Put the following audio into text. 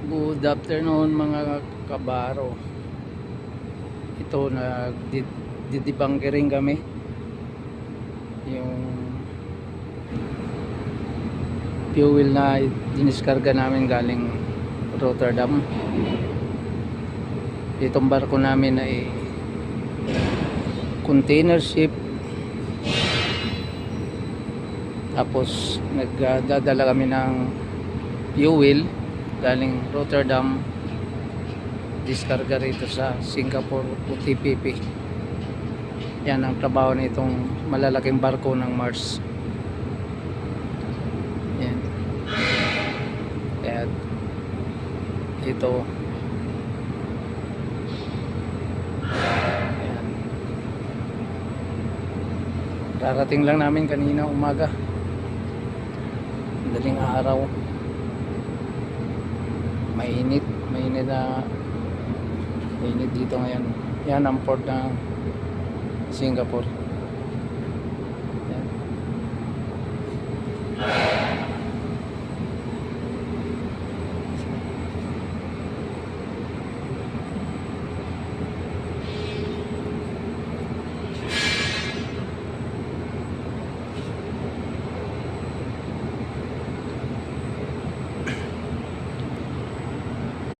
Good afternoon mga kabaro. Ito nagdidibanggering kami. Yung fuel na diniskarga namin galing Rotterdam. Itong barko namin ay container ship. Tapos nagdadala kami ng fuel galing Rotterdam, diskarga rito sa Singapore UTPP. Yan ang trabaho nitong malalaking barko ng Mars. Yan. Kaya ito, yan, rarating lang namin kanina umaga, madaling araw. Mainit dito ngayon. Yan ang port ng Singapore. Yan.